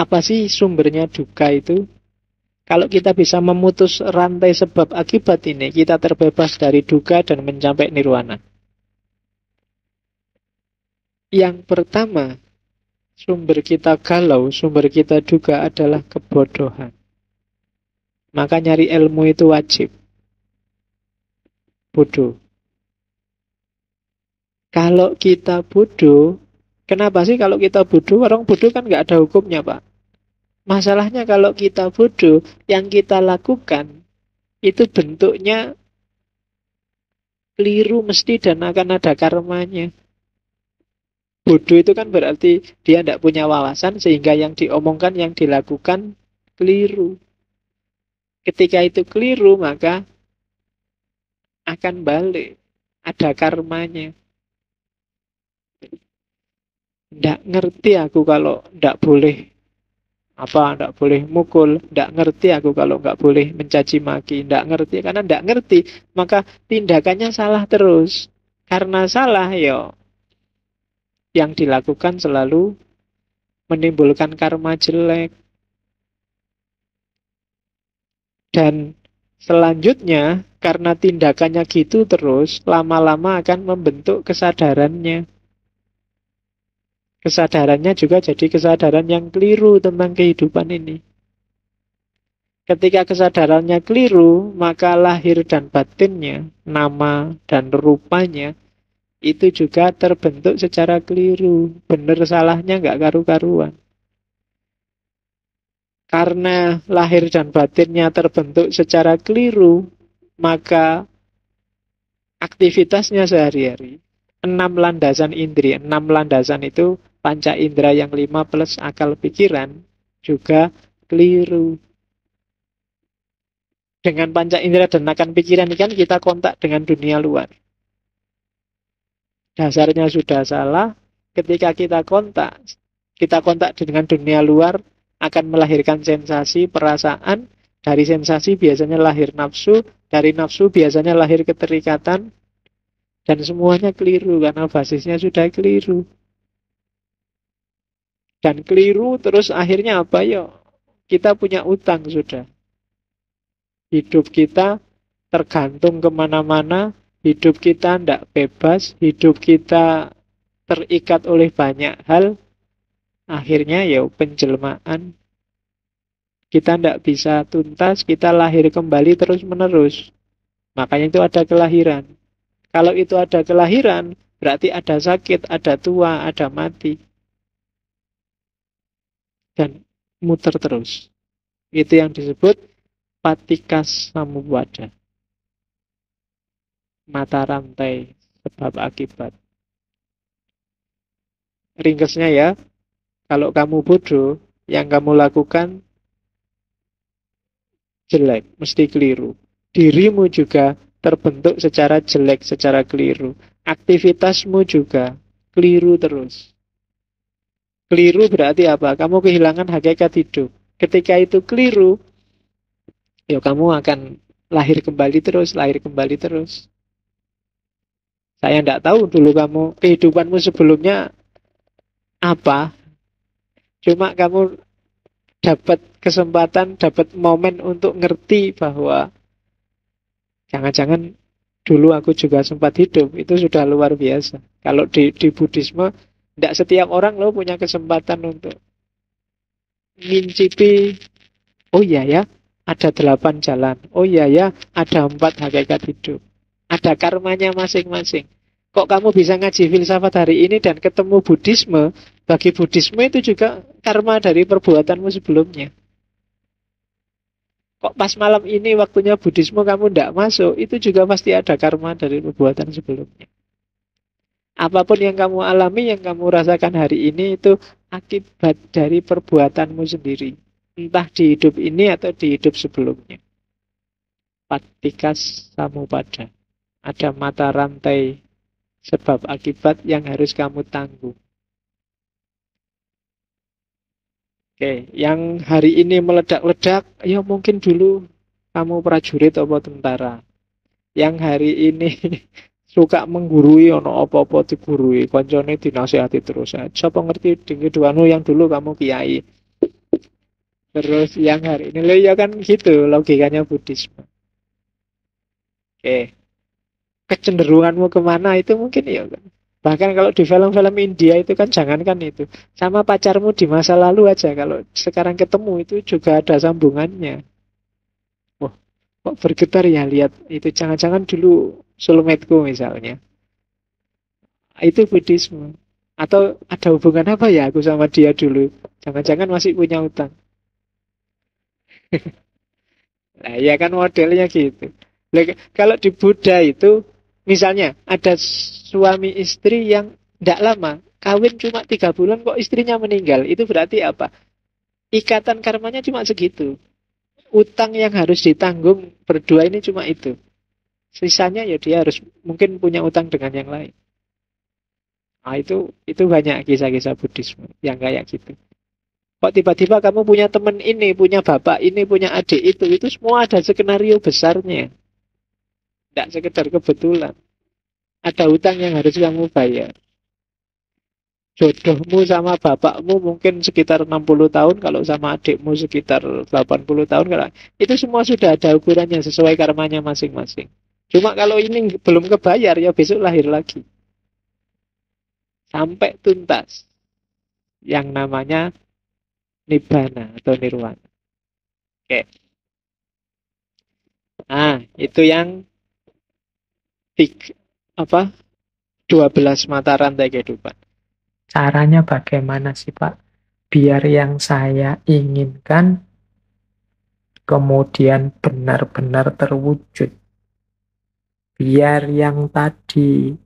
Apa sih sumbernya duka itu? Kalau kita bisa memutus rantai sebab akibat ini, kita terbebas dari duka dan mencapai nirwana. Yang pertama, sumber kita galau, sumber kita duka adalah kebodohan. Maka nyari ilmu itu wajib. Bodoh. Kalau kita bodoh, kenapa sih kalau kita bodoh? Orang bodoh kan nggak ada hukumnya, Pak. Masalahnya kalau kita bodoh, yang kita lakukan itu bentuknya keliru mesti dan akan ada karmanya. Bodoh itu kan berarti dia tidak punya wawasan sehingga yang diomongkan, yang dilakukan keliru. Ketika itu keliru maka akan balik. Ada karmanya. Tidak ngerti aku kalau tidak boleh tidak boleh mukul, tidak ngerti aku kalau nggak boleh mencaci maki, tidak ngerti karena tidak ngerti maka tindakannya salah terus. Karena salah yang dilakukan selalu menimbulkan karma jelek. Dan selanjutnya karena tindakannya gitu terus, lama-lama akan membentuk kesadarannya. Kesadarannya juga jadi kesadaran yang keliru tentang kehidupan ini. Ketika kesadarannya keliru, maka lahir dan batinnya, nama dan rupanya, itu juga terbentuk secara keliru. Benar salahnya nggak karu-karuan. Karena lahir dan batinnya terbentuk secara keliru, maka aktivitasnya sehari-hari, 6 landasan indri, 6 landasan itu panca indera yang 5 plus akal pikiran juga keliru. Dengan panca indera dan akal pikiran ini kan kita kontak dengan dunia luar. Dasarnya sudah salah. Ketika kita kontak dengan dunia luar akan melahirkan sensasi, perasaan. Dari sensasi biasanya lahir nafsu, dari nafsu biasanya lahir keterikatan, dan semuanya keliru karena basisnya sudah keliru. Dan keliru terus akhirnya apa ya? Kita punya utang sudah. Hidup kita tergantung kemana-mana, hidup kita tidak bebas, hidup kita terikat oleh banyak hal, akhirnya penjelmaan. Kita tidak bisa tuntas, kita lahir kembali terus-menerus. Makanya itu ada kelahiran. Kalau itu ada kelahiran, berarti ada sakit, ada tua, ada mati. Dan muter terus. Itu yang disebut patikas samubada. Mata rantai sebab akibat. Ringkasnya ya, kalau kamu bodoh, yang kamu lakukan jelek, mesti keliru. Dirimu juga terbentuk secara jelek, secara keliru. Aktivitasmu juga keliru terus. Keliru berarti apa? Kamu kehilangan hakikat hidup. Ketika itu keliru, kamu akan lahir kembali terus, lahir kembali terus. Saya tidak tahu dulu kamu, kehidupanmu sebelumnya apa. Cuma kamu dapat kesempatan, dapat momen untuk ngerti bahwa jangan-jangan dulu aku juga sempat hidup. Itu sudah luar biasa. Kalau di Buddhisme, tidak setiap orang punya kesempatan untuk ngincipi, oh iya ya, ada 8 jalan. Oh iya ya, ada 4 hakikat hidup. Ada karmanya masing-masing. Kok kamu bisa ngaji filsafat hari ini dan ketemu Buddhisme? Bagi Buddhisme itu juga karma dari perbuatanmu sebelumnya. Kok pas malam ini waktunya Buddhisme kamu tidak masuk? Itu juga pasti ada karma dari perbuatan sebelumnya. Apapun yang kamu alami, yang kamu rasakan hari ini itu akibat dari perbuatanmu sendiri. Entah di hidup ini atau di hidup sebelumnya. Patikas samupada. Ada mata rantai sebab akibat yang harus kamu tanggung. Oke, yang hari ini meledak-ledak, ya mungkin dulu kamu prajurit atau tentara. Yang hari ini suka menggurui, ono apa-apa digurui, koncone dinasihati terus. Siapa ngerti di keduanya yang dulu kamu kiai. Terus yang hari ini, lo ya kan gitu logikanya Buddhisme. Oke, kecenderunganmu kemana itu mungkin ya kan. Bahkan kalau di film-film India itu kan jangankan itu. Sama pacarmu di masa lalu aja. Kalau sekarang ketemu itu juga ada sambungannya. Wah, kok bergetar ya lihat itu. Jangan-jangan dulu soulmate-ku misalnya. Itu Buddhisme. Atau ada hubungan apa ya aku sama dia dulu. Jangan-jangan masih punya utang. Nah, ya kan modelnya gitu. Lah, kalau di Buddha itu, misalnya ada suami istri yang tidak lama, kawin cuma 3 bulan kok istrinya meninggal. Itu berarti apa? Ikatan karmanya cuma segitu. Utang yang harus ditanggung berdua ini cuma itu. Sisanya ya dia harus mungkin punya utang dengan yang lain. Nah, itu banyak kisah-kisah Buddhisme yang kayak gitu. Kok tiba-tiba kamu punya teman ini, punya bapak ini, punya adik itu semua ada skenario besarnya. Tidak sekedar kebetulan. Ada utang yang harus kamu bayar. Jodohmu sama bapakmu mungkin sekitar 60 tahun, kalau sama adikmu sekitar 80 tahun. Itu semua sudah ada ukurannya sesuai karmanya masing-masing. Cuma kalau ini belum kebayar, ya besok lahir lagi. Sampai tuntas. Yang namanya Nibbana atau Nirwana. Oke. Nah, itu yang tiga, apa 12 mata rantai kehidupan. Caranya bagaimana sih Pak? Biar yang saya inginkan kemudian benar-benar terwujud. Biar yang tadi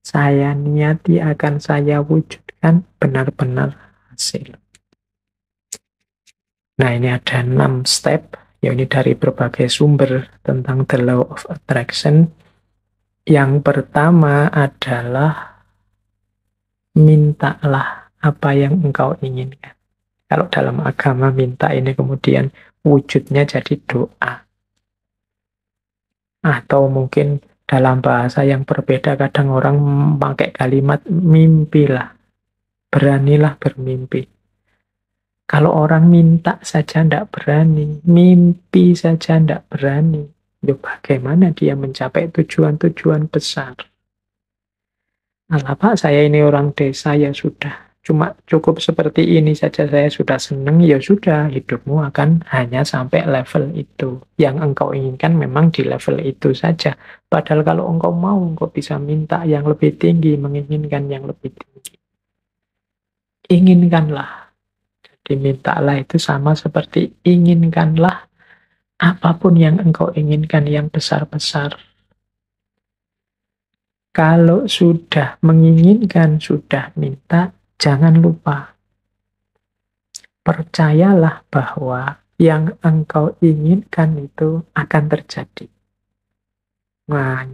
saya niati akan saya wujudkan benar-benar hasil. Nah, ini ada 6 step, ya ini dari berbagai sumber tentang the law of attraction. Yang pertama adalah mintalah apa yang engkau inginkan. Kalau dalam agama minta ini kemudian wujudnya jadi doa. Atau mungkin dalam bahasa yang berbeda kadang orang memakai kalimat mimpilah. Beranilah bermimpi. Kalau orang minta saja tidak berani, mimpi saja tidak berani, ya bagaimana dia mencapai tujuan-tujuan besar? Alah Pak, saya ini orang desa ya sudah. Cuma cukup seperti ini saja saya sudah senang, ya sudah. Hidupmu akan hanya sampai level itu. Yang engkau inginkan memang di level itu saja. Padahal kalau engkau mau, engkau bisa minta yang lebih tinggi, menginginkan yang lebih tinggi. Inginkanlah. Jadi mintalah itu sama seperti inginkanlah apapun yang engkau inginkan yang besar-besar. Kalau sudah menginginkan, sudah minta, jangan lupa. Percayalah bahwa yang engkau inginkan itu akan terjadi. Nah,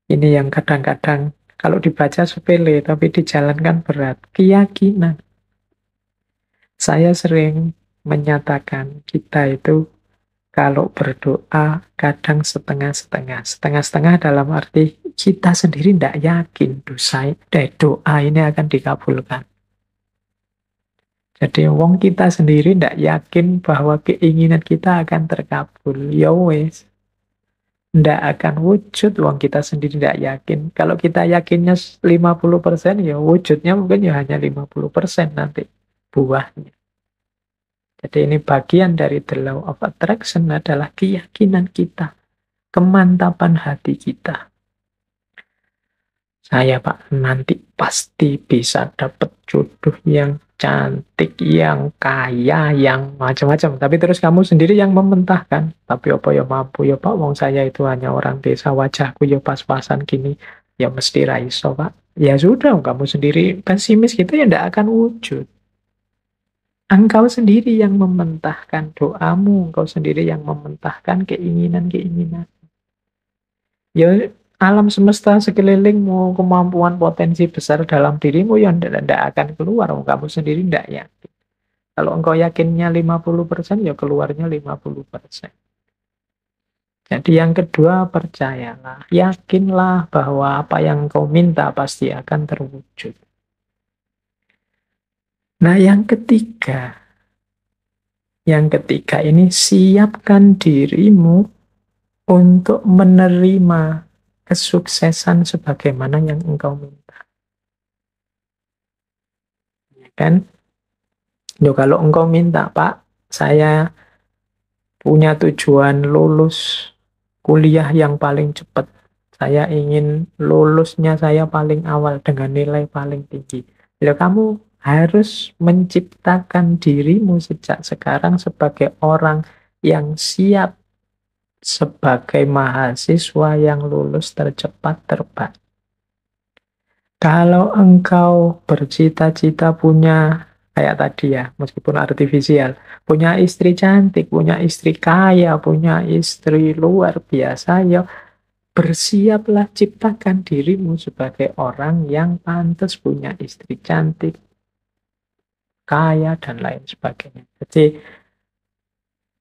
ini yang kadang-kadang kalau dibaca sepele, tapi dijalankan berat. Keyakinan. Saya sering menyatakan kita itu kalau berdoa kadang setengah-setengah. Setengah-setengah dalam arti kita sendiri tidak yakin doa ini akan dikabulkan. Jadi wong kita sendiri tidak yakin bahwa keinginan kita akan terkabul. Ya wes, tidak akan wujud wong kita sendiri tidak yakin. Kalau kita yakinnya 50%, ya wujudnya mungkin ya hanya 50% nanti buahnya. Jadi ini bagian dari the law of attraction adalah keyakinan kita, kemantapan hati kita. Saya Pak nanti pasti bisa dapat jodoh yang cantik, yang kaya, yang macam-macam. Tapi terus kamu sendiri yang mementahkan. Tapi apa ya mampu ya Pak, wong saya itu hanya orang desa, wajahku ya pas-pasan gini. Ya mesti raiso Pak. Ya sudah, kamu sendiri pesimis gitu ya tidak akan wujud. Engkau sendiri yang mementahkan doamu, engkau sendiri yang mementahkan keinginan-keinginan. Ya, alam semesta sekelilingmu, kemampuan potensi besar dalam dirimu yang tidak akan keluar. Kamu sendiri tidak yakin. Kalau engkau yakinnya 50%, ya keluarnya 50%. Jadi yang kedua, percayalah. Yakinlah bahwa apa yang engkau minta pasti akan terwujud. Nah, yang ketiga, Yang ketiga ini, siapkan dirimu untuk menerima kesuksesan sebagaimana yang engkau minta. Ya kan? Yo, kalau engkau minta, Pak, saya punya tujuan lulus kuliah yang paling cepat. Saya ingin lulusnya saya paling awal dengan nilai paling tinggi. Ya, kamu harus menciptakan dirimu sejak sekarang sebagai orang yang siap sebagai mahasiswa yang lulus tercepat terbaik. Kalau engkau bercita-cita punya, kayak tadi ya, meskipun artifisial, punya istri cantik, punya istri kaya, punya istri luar biasa, ya bersiaplah, ciptakan dirimu sebagai orang yang pantas punya istri cantik, kaya, dan lain sebagainya. Jadi,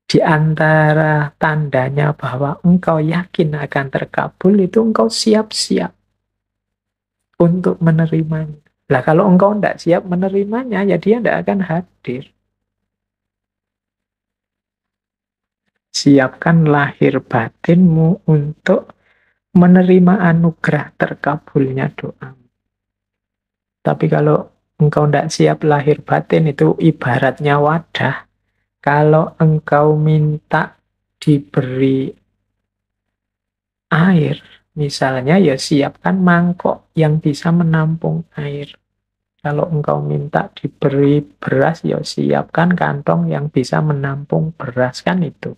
di antara tandanya bahwa engkau yakin akan terkabul, itu engkau siap-siap untuk menerimanya. Lah kalau engkau tidak siap menerimanya, ya dia tidak akan hadir. Siapkan lahir batinmu untuk menerima anugerah terkabulnya doa. Tapi kalau engkau tidak siap lahir batin, itu ibaratnya wadah. Kalau engkau minta diberi air, misalnya, ya siapkan mangkok yang bisa menampung air. Kalau engkau minta diberi beras, ya siapkan kantong yang bisa menampung beras, kan itu.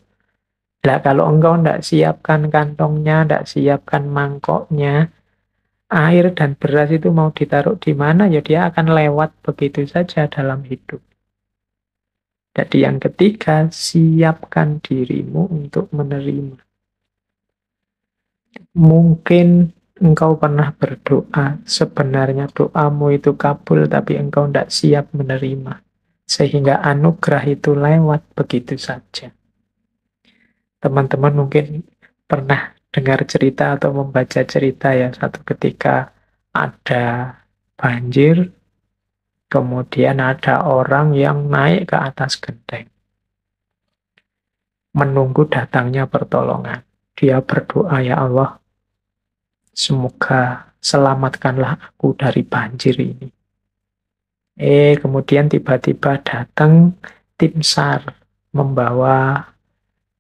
Nah, kalau engkau tidak siapkan kantongnya, tidak siapkan mangkoknya, air dan beras itu mau ditaruh di mana, ya dia akan lewat begitu saja dalam hidup. Jadi yang ketiga, siapkan dirimu untuk menerima. Mungkin engkau pernah berdoa, sebenarnya doamu itu kabul, tapi engkau tidak siap menerima. Sehingga anugerah itu lewat begitu saja. Teman-teman mungkin pernah dengar cerita atau membaca cerita ya, satu ketika ada banjir, kemudian ada orang yang naik ke atas genteng, menunggu datangnya pertolongan. Dia berdoa, ya Allah, semoga selamatkanlah aku dari banjir ini. Kemudian tiba-tiba datang tim SAR membawa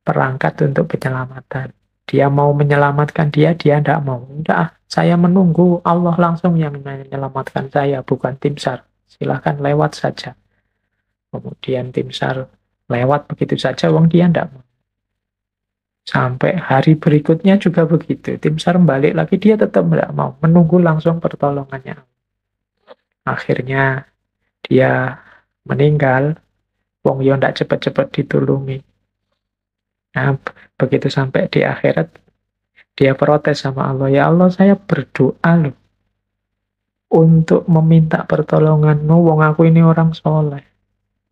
perangkat untuk penyelamatan. Dia mau menyelamatkan dia tidak mau. Udah, saya menunggu Allah langsung yang menyelamatkan saya, bukan tim SAR. Silahkan lewat saja. Kemudian tim SAR lewat begitu saja, wong dia tidak mau. Sampai hari berikutnya juga begitu. Tim SAR balik lagi, dia tetap tidak mau. Menunggu langsung pertolongannya. Akhirnya dia meninggal. Wong yo tidak cepat-cepat ditulungi. Nah, begitu sampai di akhirat, dia protes sama Allah. Ya Allah, saya berdoa loh untuk meminta pertolonganmu. Wong aku ini orang soleh.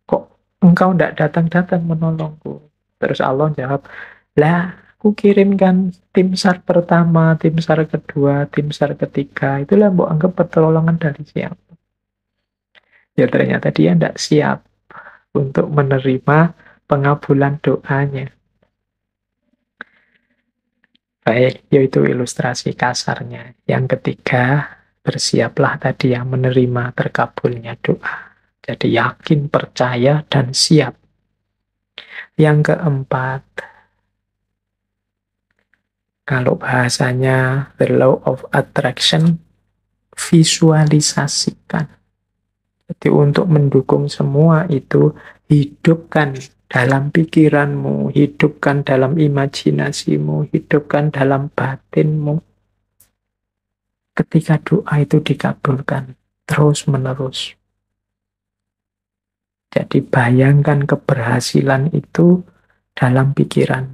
Kok engkau tidak datang-datang menolongku? Terus Allah jawab, lah aku kirimkan tim SAR pertama, tim SAR kedua, tim SAR ketiga. Itulah mbok anggap pertolongan dari siapa? Ya ternyata dia tidak siap untuk menerima pengabulan doanya. Baik, yaitu ilustrasi kasarnya. Yang ketiga, bersiaplah tadi yang menerima terkabulnya doa. Jadi yakin, percaya, dan siap. Yang keempat, kalau bahasanya the law of attraction, visualisasikan. Jadi untuk mendukung semua itu, hidupkan dalam pikiranmu, hidupkan dalam imajinasimu, hidupkan dalam batinmu. Ketika doa itu dikabulkan terus-menerus. Jadi bayangkan keberhasilan itu dalam pikiran.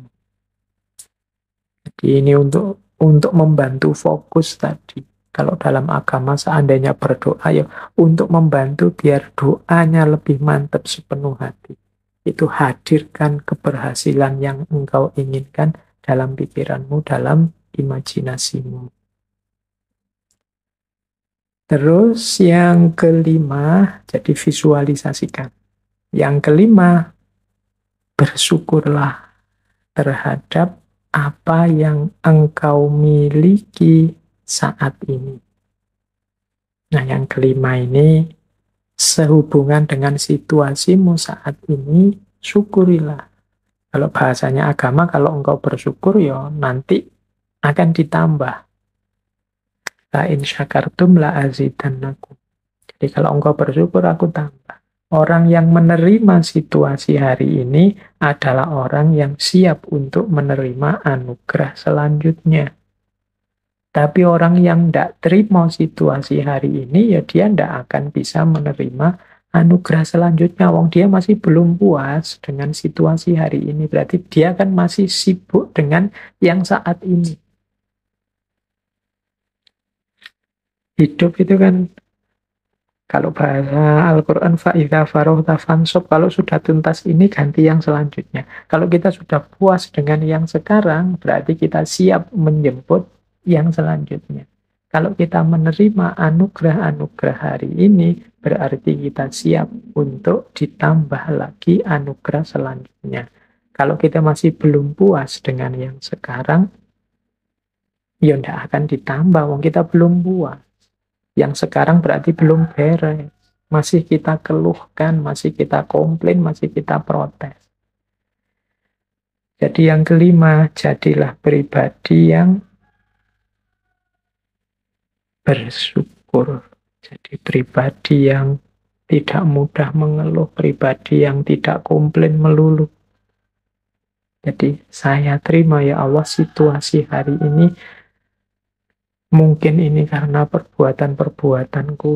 Jadi ini untuk membantu fokus tadi. Kalau dalam agama seandainya berdoa, ya untuk membantu biar doanya lebih mantap sepenuh hati. Itu hadirkan keberhasilan yang engkau inginkan dalam pikiranmu, dalam imajinasimu. Terus yang kelima, jadi visualisasikan. Yang kelima, bersyukurlah terhadap apa yang engkau miliki saat ini. Nah, yang kelima ini, sehubungan dengan situasimu saat ini, syukurilah. Kalau bahasanya agama, kalau engkau bersyukur, ya nanti akan ditambah. La in syakartum la azidannakum. Jadi kalau engkau bersyukur, aku tambah. Orang yang menerima situasi hari ini adalah orang yang siap untuk menerima anugerah selanjutnya. Tapi orang yang tidak terima situasi hari ini, ya dia tidak akan bisa menerima anugerah selanjutnya. Wong dia masih belum puas dengan situasi hari ini. Berarti dia kan masih sibuk dengan yang saat ini. Hidup itu kan, kalau bahasa Al-Quran, fa'idha farohta fansub, kalau sudah tuntas ini ganti yang selanjutnya. Kalau kita sudah puas dengan yang sekarang, berarti kita siap menjemput yang selanjutnya. Kalau kita menerima anugerah-anugerah hari ini, berarti kita siap untuk ditambah lagi anugerah selanjutnya. Kalau kita masih belum puas dengan yang sekarang, ya tidak akan ditambah, wong kita belum puas. Yang sekarang berarti belum beres. Masih kita keluhkan, masih kita komplain, masih kita protes. Jadi yang kelima, jadilah pribadi yang bersyukur. Jadi pribadi yang tidak mudah mengeluh, pribadi yang tidak komplain melulu. Jadi saya terima ya Allah situasi hari ini. Mungkin ini karena perbuatan-perbuatanku.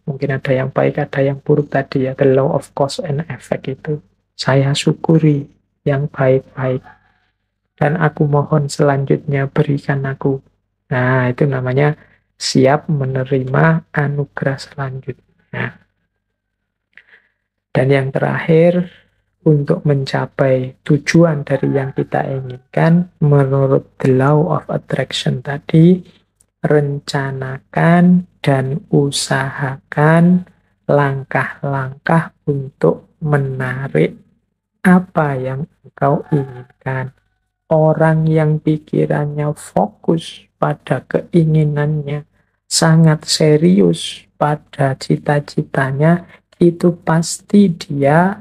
Mungkin ada yang baik, ada yang buruk tadi ya. The law of cause and effect itu. Saya syukuri yang baik-baik. Dan aku mohon selanjutnya berikan aku. Nah, itu namanya siap menerima anugerah selanjutnya. Dan yang terakhir, untuk mencapai tujuan dari yang kita inginkan, menurut the law of attraction tadi, rencanakan dan usahakan langkah-langkah untuk menarik apa yang engkau inginkan. Orang yang pikirannya fokus pada keinginannya, sangat serius pada cita-citanya, itu pasti dia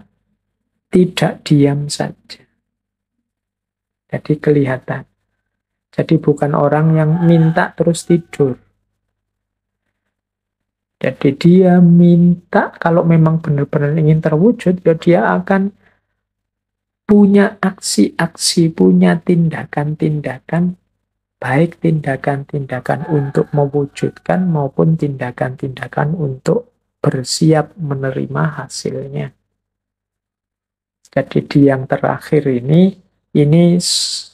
tidak diam saja. Jadi kelihatan. Jadi bukan orang yang minta terus tidur. Jadi dia minta, kalau memang benar-benar ingin terwujud, ya dia akan punya aksi-aksi, punya tindakan-tindakan, baik tindakan-tindakan untuk mewujudkan maupun tindakan-tindakan untuk bersiap menerima hasilnya. Jadi di yang terakhir ini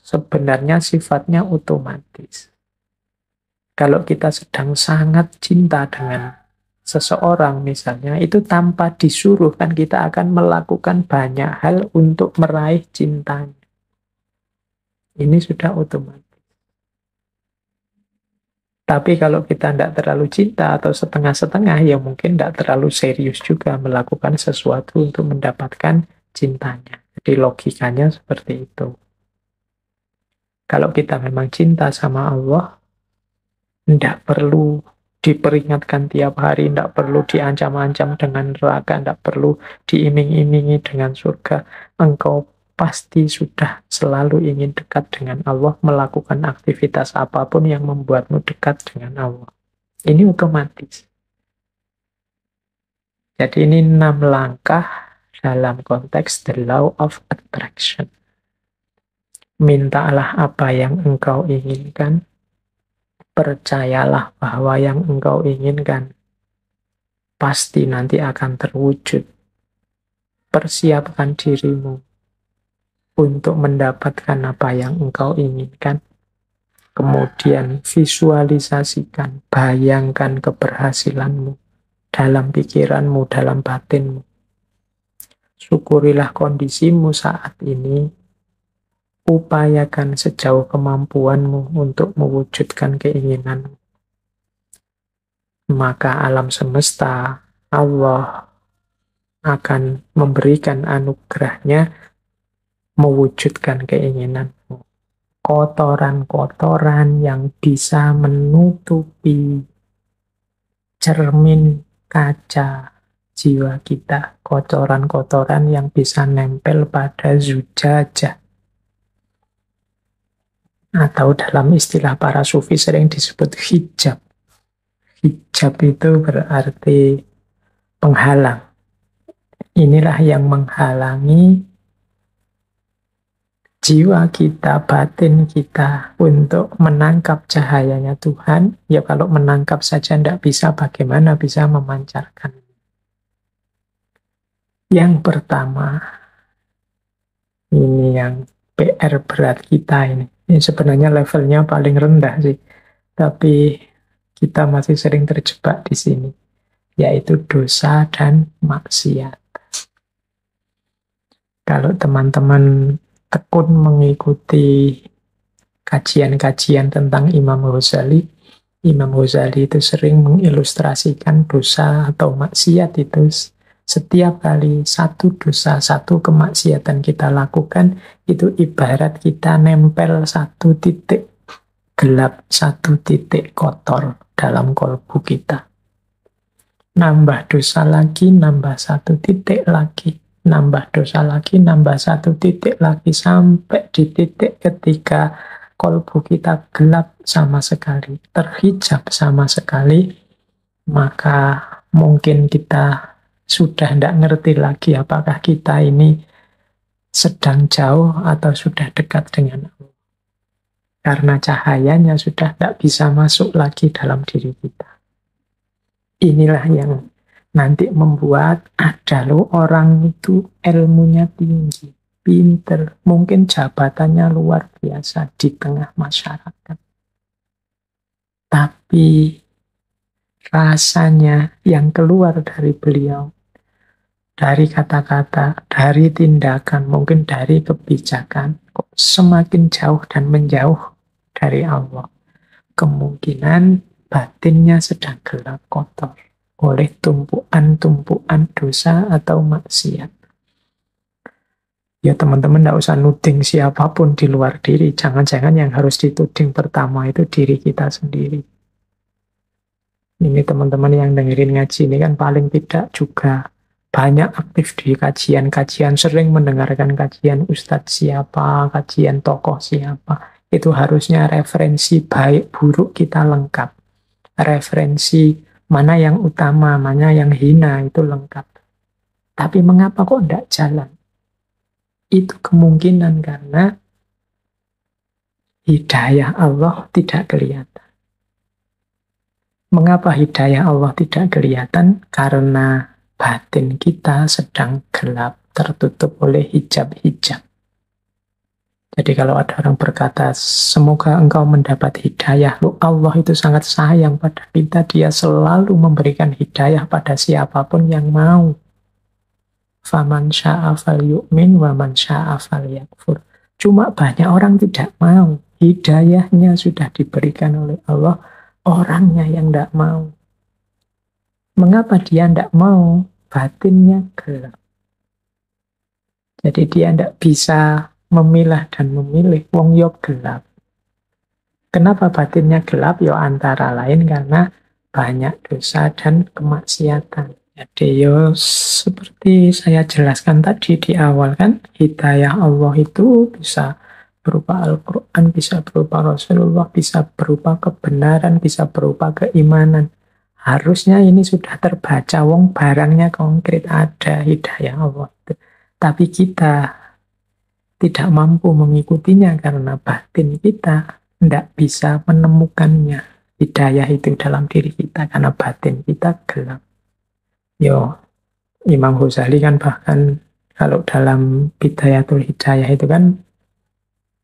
sebenarnya sifatnya otomatis. Kalau kita sedang sangat cinta dengan seseorang misalnya, itu tanpa disuruh kan kita akan melakukan banyak hal untuk meraih cintanya. Ini sudah otomatis. Tapi kalau kita tidak terlalu cinta atau setengah-setengah, ya mungkin tidak terlalu serius juga melakukan sesuatu untuk mendapatkan cintanya. Jadi logikanya seperti itu. Kalau kita memang cinta sama Allah, tidak perlu diperingatkan tiap hari, tidak perlu diancam-ancam dengan neraka, tidak perlu diiming-imingi dengan surga. Engkau pasti sudah selalu ingin dekat dengan Allah, melakukan aktivitas apapun yang membuatmu dekat dengan Allah. Ini otomatis. Jadi ini 6 langkah dalam konteks the law of attraction. Mintalah apa yang engkau inginkan, percayalah bahwa yang engkau inginkan pasti nanti akan terwujud. Persiapkan dirimu untuk mendapatkan apa yang engkau inginkan. Kemudian visualisasikan, bayangkan keberhasilanmu dalam pikiranmu, dalam batinmu. Syukurilah kondisimu saat ini. Upayakan sejauh kemampuanmu untuk mewujudkan keinginanmu. Maka alam semesta, Allah akan memberikan anugerahnya mewujudkan keinginanmu. Kotoran-kotoran yang bisa menutupi cermin kaca jiwa kita. Kotoran-kotoran yang bisa nempel pada zujajah. Atau dalam istilah para sufi sering disebut hijab. Hijab itu berarti penghalang. Inilah yang menghalangi jiwa kita, batin kita untuk menangkap cahayanya Tuhan. Ya kalau menangkap saja tidak bisa, bagaimana bisa memancarkan? Yang pertama, ini yang PR berat kita ini. Ini sebenarnya levelnya paling rendah sih. Tapi kita masih sering terjebak di sini. Yaitu dosa dan maksiat. Kalau teman-teman tekun mengikuti kajian-kajian tentang Imam Ghazali itu sering mengilustrasikan dosa atau maksiat itu setiap kali satu dosa, satu kemaksiatan kita lakukan, itu ibarat kita nempel satu titik gelap, satu titik kotor dalam kolbu kita. Nambah dosa lagi, nambah satu titik lagi. Nambah dosa lagi, nambah satu titik lagi, sampai di titik ketika kolbu kita gelap sama sekali, terhijab sama sekali, maka mungkin kita sudah tidak ngerti lagi apakah kita ini sedang jauh atau sudah dekat dengan Allah. Karena cahayanya sudah tidak bisa masuk lagi dalam diri kita. Inilah yang nanti membuat ada loh orang itu ilmunya tinggi, pinter, mungkin jabatannya luar biasa di tengah masyarakat. Tapi rasanya yang keluar dari beliau, dari kata-kata, dari tindakan, mungkin dari kebijakan, kok semakin jauh dan menjauh dari Allah. Kemungkinan batinnya sedang gelap kotor oleh tumpuan-tumpuan dosa atau maksiat. Ya teman-teman tidak usah nuding siapapun di luar diri. Jangan-jangan yang harus dituding pertama itu diri kita sendiri. Ini teman-teman yang dengerin ngaji ini kan paling tidak juga banyak aktif di kajian-kajian, sering mendengarkan kajian ustadz siapa, kajian tokoh siapa. Itu harusnya referensi baik buruk kita lengkap. Referensi mana yang utama, mana yang hina, itu lengkap. Tapi mengapa kok tidak jalan? Itu kemungkinan karena hidayah Allah tidak kelihatan. Mengapa hidayah Allah tidak kelihatan? Karena batin kita sedang gelap, tertutup oleh hijab-hijab. Jadi kalau ada orang berkata, semoga engkau mendapat hidayah. Loh, Allah itu sangat sayang pada kita. Dia selalu memberikan hidayah pada siapapun yang mau. Faman sya'a falyu'min wa man sya'a falyakfur. Cuma banyak orang tidak mau. Hidayahnya sudah diberikan oleh Allah. Orangnya yang tidak mau. Mengapa dia tidak mau? Batinnya gelap. Jadi dia tidak bisa memilah dan memilih, wong yo gelap. Kenapa batinnya gelap? Yo antara lain karena banyak dosa dan kemaksiatan. Jadi yo seperti saya jelaskan tadi di awal kan, hidayah Allah itu bisa berupa Al-Quran, bisa berupa Rasulullah, bisa berupa kebenaran, bisa berupa keimanan. Harusnya ini sudah terbaca, wong barangnya konkret ada hidayah Allah. Tapi kita tidak mampu mengikutinya karena batin kita tidak bisa menemukannya. Hidayah itu dalam diri kita karena batin kita gelap. Yo, Imam Ghazali kan bahkan kalau dalam Bidayatul Hidayah itu kan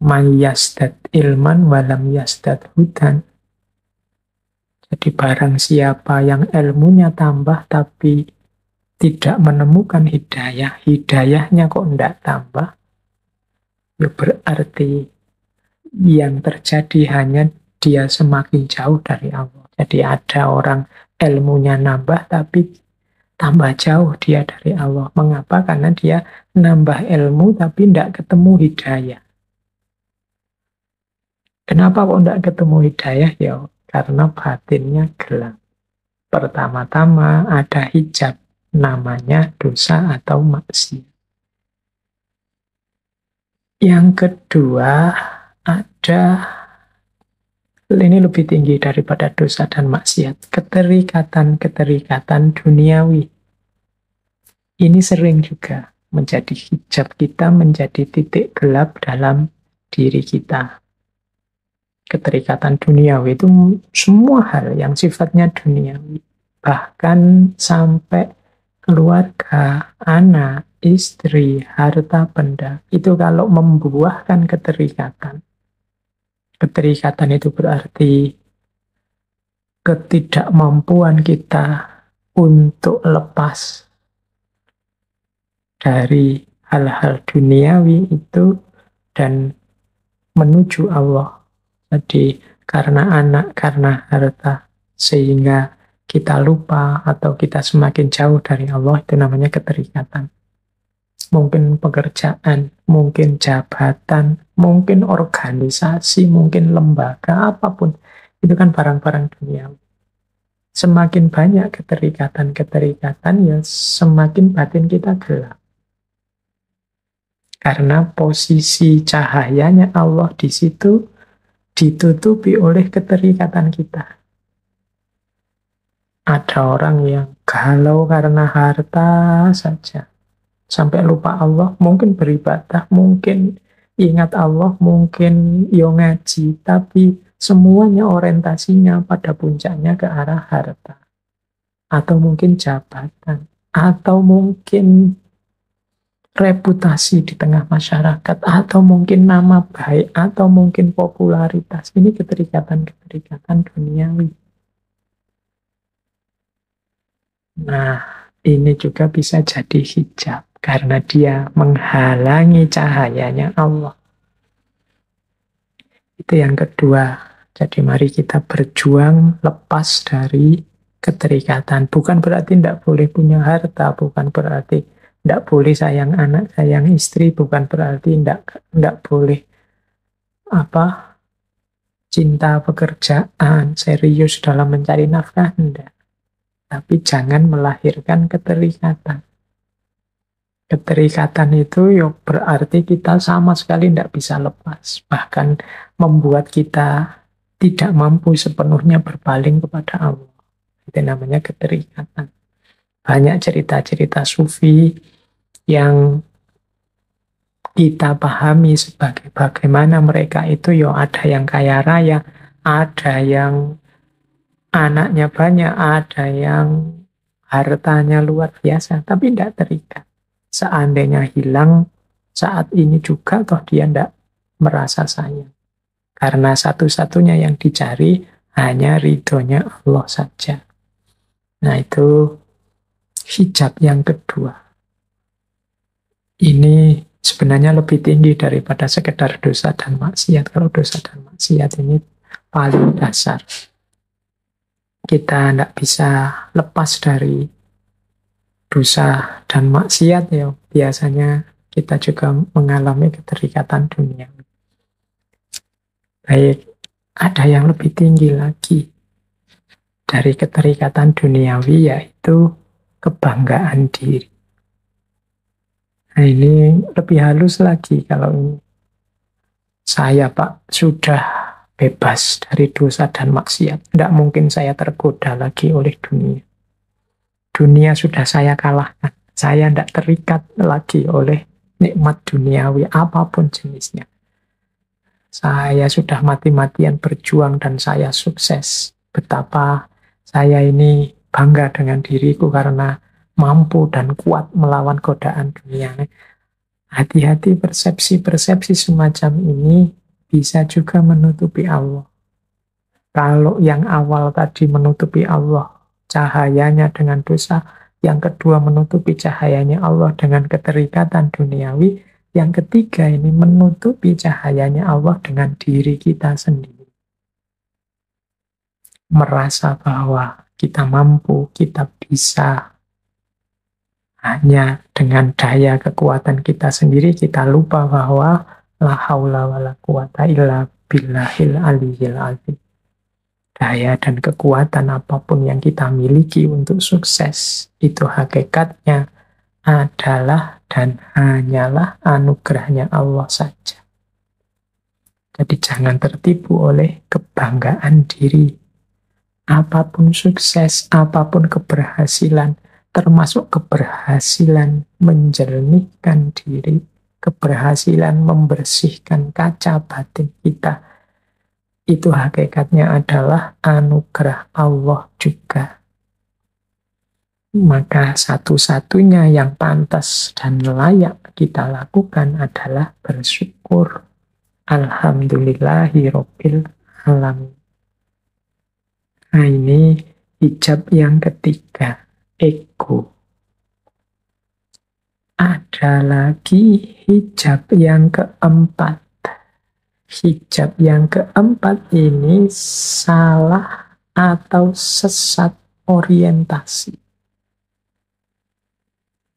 man yasdad ilman walam yasdad hudan. Jadi barang siapa yang ilmunya tambah tapi tidak menemukan hidayah, hidayahnya kok tidak tambah, ya berarti yang terjadi hanya dia semakin jauh dari Allah. Jadi ada orang ilmunya nambah tambah jauh dia dari Allah. Mengapa? Karena dia nambah ilmu tapi tidak ketemu hidayah. Kenapa kok tidak ketemu hidayah? Ya, karena batinnya gelap. Pertama-tama ada hijab, namanya dosa atau maksiat. Yang kedua, ada, ini lebih tinggi daripada dosa dan maksiat, keterikatan-keterikatan duniawi. Ini sering juga menjadi hijab kita, menjadi titik gelap dalam diri kita. Keterikatan duniawi itu semua hal yang sifatnya duniawi. Bahkan sampai keluarga, anak, istri, harta benda. Itu kalau membuahkan keterikatan. Keterikatan itu berarti ketidakmampuan kita untuk lepas dari hal-hal duniawi itu dan menuju Allah. Jadi karena anak, karena harta, sehingga kita lupa atau kita semakin jauh dari Allah, itu namanya keterikatan. Mungkin pekerjaan, mungkin jabatan, mungkin organisasi, mungkin lembaga, apapun. Itu kan barang-barang duniawi. Semakin banyak keterikatan-keterikatan, ya semakin batin kita gelap. Karena posisi cahayanya Allah di situ ditutupi oleh keterikatan kita. Ada orang yang galau karena harta saja. Sampai lupa Allah, mungkin beribadah, mungkin ingat Allah, mungkin ngaji, tapi semuanya orientasinya pada puncaknya ke arah harta. Atau mungkin jabatan. Atau mungkin reputasi di tengah masyarakat, atau mungkin nama baik, atau mungkin popularitas. Ini keterikatan-keterikatan duniawi. Nah, ini juga bisa jadi hijab, karena dia menghalangi cahayanya Allah. Itu yang kedua. Jadi mari kita berjuang lepas dari keterikatan. Bukan berarti tidak boleh punya harta, bukan berarti tidak boleh sayang anak, sayang istri, bukan berarti tidak boleh cinta pekerjaan, serius dalam mencari nafkah, tidak. Tapi jangan melahirkan keterikatan. Keterikatan itu berarti kita sama sekali tidak bisa lepas. Bahkan membuat kita tidak mampu sepenuhnya berpaling kepada Allah. Itu namanya keterikatan. Banyak cerita-cerita sufi yang kita pahami sebagai bagaimana mereka itu ada yang kaya raya, ada yang anaknya banyak, ada yang hartanya luar biasa, tapi tidak terikat. Seandainya hilang saat ini juga, toh dia tidak merasa sayang. Karena satu-satunya yang dicari hanya ridhonya Allah saja. Nah, itu hijab yang kedua. Ini sebenarnya lebih tinggi daripada sekedar dosa dan maksiat. Kalau dosa dan maksiat ini paling dasar. Kita tidak bisa lepas dari dosa dan maksiat, ya. Biasanya kita juga mengalami keterikatan dunia. Baik, ada yang lebih tinggi lagi dari keterikatan duniawi, yaitu kebanggaan diri. Nah, ini lebih halus lagi kalau ini. Saya Pak sudah bebas dari dosa dan maksiat. Tidak mungkin saya tergoda lagi oleh dunia. Dunia sudah saya kalahkan. Saya tidak terikat lagi oleh nikmat duniawi apapun jenisnya. Saya sudah mati-matian berjuang dan saya sukses. Betapa saya ini bangga dengan diriku karena mampu dan kuat melawan godaan dunia. Hati-hati, persepsi-persepsi semacam ini bisa juga menutupi Allah. Kalau yang awal tadi menutupi Allah, cahayanya dengan dosa, yang kedua menutupi cahayanya Allah dengan keterikatan duniawi, yang ketiga ini menutupi cahayanya Allah dengan diri kita sendiri. Merasa bahwa kita mampu, kita bisa, hanya dengan daya kekuatan kita sendiri kita lupa bahwa la haula wala quwata illa billahil aliyyil azim. Daya dan kekuatan apapun yang kita miliki untuk sukses itu hakikatnya adalah dan hanyalah anugerahnya Allah saja. Jadi jangan tertipu oleh kebanggaan diri. Apapun sukses, apapun keberhasilan, termasuk keberhasilan menjernihkan diri, keberhasilan membersihkan kaca batin kita, itu hakikatnya adalah anugerah Allah juga. Maka satu-satunya yang pantas dan layak kita lakukan adalah bersyukur. Alhamdulillahirabbil alamin. Nah, ini hijab yang ketiga, ego. Ada lagi hijab yang keempat. Hijab yang keempat ini salah atau sesat orientasi.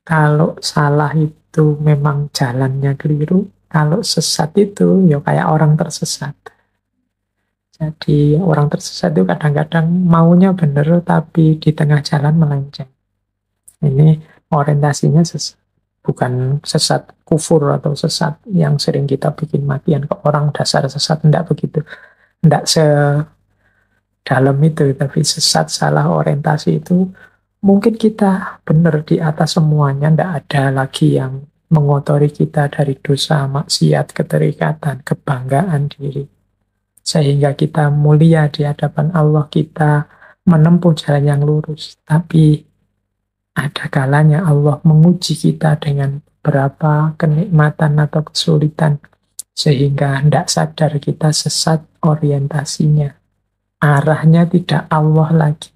Kalau salah itu memang jalannya keliru, kalau sesat itu ya kayak orang tersesat. Jadi orang tersesat itu kadang-kadang maunya benar tapi di tengah jalan melenceng. Ini orientasinya sesat. Bukan sesat kufur atau sesat yang sering kita bikin makian ke orang dasar sesat, enggak begitu. Enggak sedalam itu, tapi sesat salah orientasi itu mungkin kita benar di atas semuanya, enggak ada lagi yang mengotori kita dari dosa, maksiat, keterikatan, kebanggaan diri. Sehingga kita mulia di hadapan Allah, kita menempuh jalan yang lurus. Tapi ada kalanya Allah menguji kita dengan beberapa kenikmatan atau kesulitan. Sehingga tidak sadar kita sesat orientasinya. Arahnya tidak Allah lagi.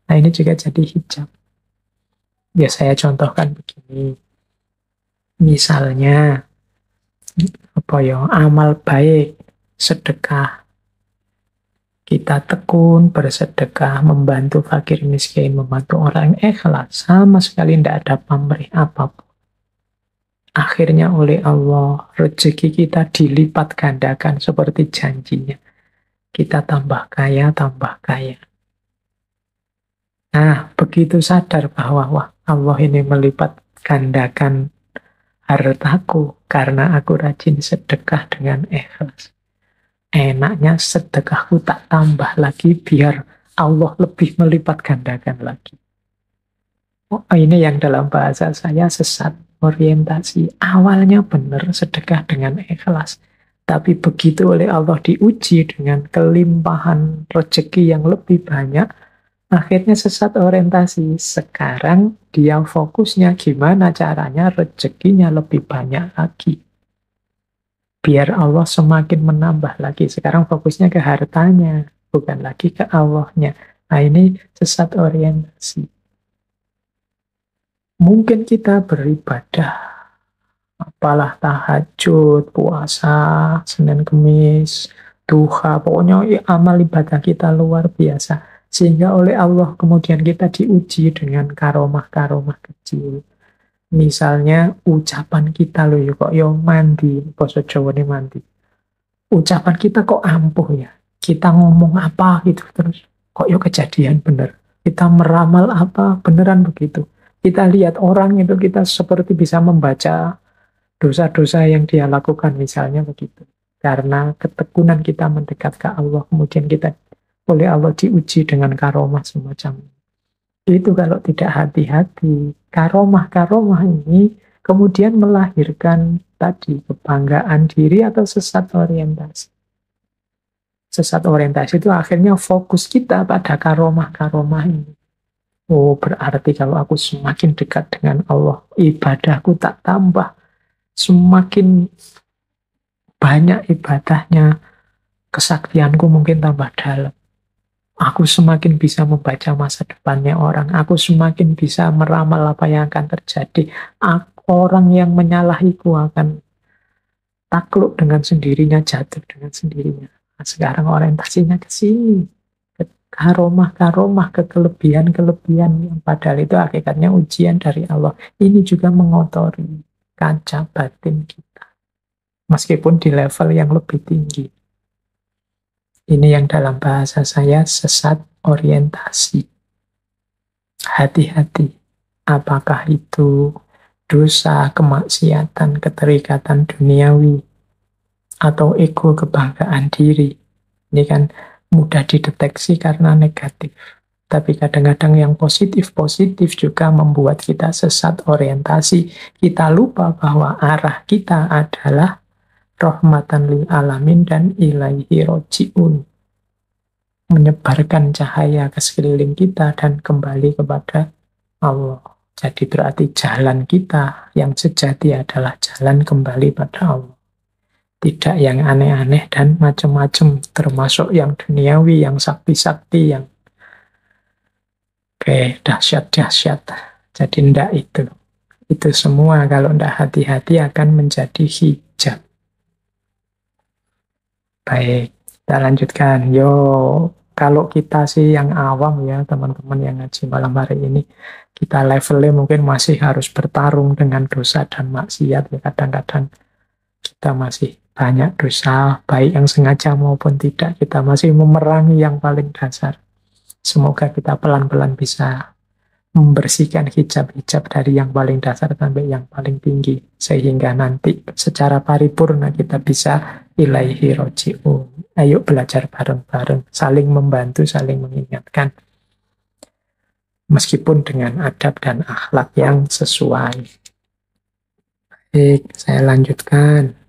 Nah, ini juga jadi hijab. Ya, saya contohkan begini. Misalnya, amal baik, sedekah. Kita tekun bersedekah, membantu fakir miskin, membantu orang yang ikhlas, sama sekali tidak ada pamrih apapun. Akhirnya oleh Allah, rezeki kita dilipat gandakan seperti janjinya. Kita tambah kaya, tambah kaya. Nah, begitu sadar bahwa wah, Allah ini melipat gandakan hartaku karena aku rajin sedekah dengan ikhlas. Enaknya sedekahku tak tambah lagi biar Allah lebih melipat gandakan lagi. Oh, ini yang dalam bahasa saya sesat orientasi. Awalnya benar sedekah dengan ikhlas. Tapi begitu oleh Allah diuji dengan kelimpahan rezeki yang lebih banyak, akhirnya sesat orientasi. Sekarang dia fokusnya gimana caranya rezekinya lebih banyak lagi. Biar Allah semakin menambah lagi. Sekarang fokusnya ke hartanya, bukan lagi ke Allahnya. Nah, ini sesat orientasi. Mungkin kita beribadah, apalah tahajud, puasa, Senin Kemis, duha, pokoknya amal ibadah kita luar biasa. Sehingga oleh Allah kemudian kita diuji dengan karomah-karomah kecil. Misalnya ucapan kita loh kok mandi, basa Jawa ini mandi. Ucapan kita kok ampuh ya. Kita ngomong apa gitu terus kok kejadian bener. Kita meramal apa beneran begitu. Kita lihat orang itu kita seperti bisa membaca dosa-dosa yang dia lakukan misalnya begitu. Karena ketekunan kita mendekat ke Allah, kemudian kita oleh Allah diuji dengan karomah semacam ini. Itu kalau tidak hati-hati, karomah-karomah ini kemudian melahirkan tadi kebanggaan diri atau sesat orientasi. Sesat orientasi itu akhirnya fokus kita pada karomah-karomah ini. Oh, berarti kalau aku semakin dekat dengan Allah, ibadahku tak tambah. Semakin banyak ibadahnya, kesaktianku mungkin tambah dalam. Aku semakin bisa membaca masa depannya orang. Aku semakin bisa meramal apa yang akan terjadi. Orang yang menyalahiku akan takluk dengan sendirinya, jatuh dengan sendirinya. Nah, sekarang orientasinya ke sini. karomah-karomah, kekelebihan-kelebihan yang padahal itu hakikatnya ujian dari Allah. Ini juga mengotori kaca batin kita, meskipun di level yang lebih tinggi. Ini yang dalam bahasa saya sesat orientasi. Hati-hati, apakah itu dosa, kemaksiatan, keterikatan duniawi, atau ego, kebanggaan diri. Ini kan mudah dideteksi karena negatif. Tapi kadang-kadang yang positif-positif juga membuat kita sesat orientasi. Kita lupa bahwa arah kita adalah rahmatan lil alamin dan ilaihi roji'un. Menyebarkan cahaya ke sekeliling kita dan kembali kepada Allah. Jadi berarti jalan kita yang sejati adalah jalan kembali pada Allah. Tidak yang aneh-aneh dan macam-macam, termasuk yang duniawi, yang sakti-sakti, yang dahsyat-dahsyat. Jadi ndak itu. Itu semua kalau ndak hati-hati akan menjadi hijab. Baik, kita lanjutkan. Yo, kalau kita sih yang awam ya, teman-teman yang ngaji malam hari ini, kita levelnya mungkin masih harus bertarung dengan dosa dan maksiat. Ya, kadang-kadang kita masih banyak dosa, baik yang sengaja maupun tidak. Kita masih memerangi yang paling dasar. Semoga kita pelan-pelan bisa membersihkan hijab-hijab dari yang paling dasar sampai yang paling tinggi. Sehingga nanti secara paripurna kita bisa ilaihi roji'un. Ayo belajar bareng-bareng, saling membantu, saling mengingatkan. Meskipun dengan adab dan akhlak yang sesuai. Baik, saya lanjutkan.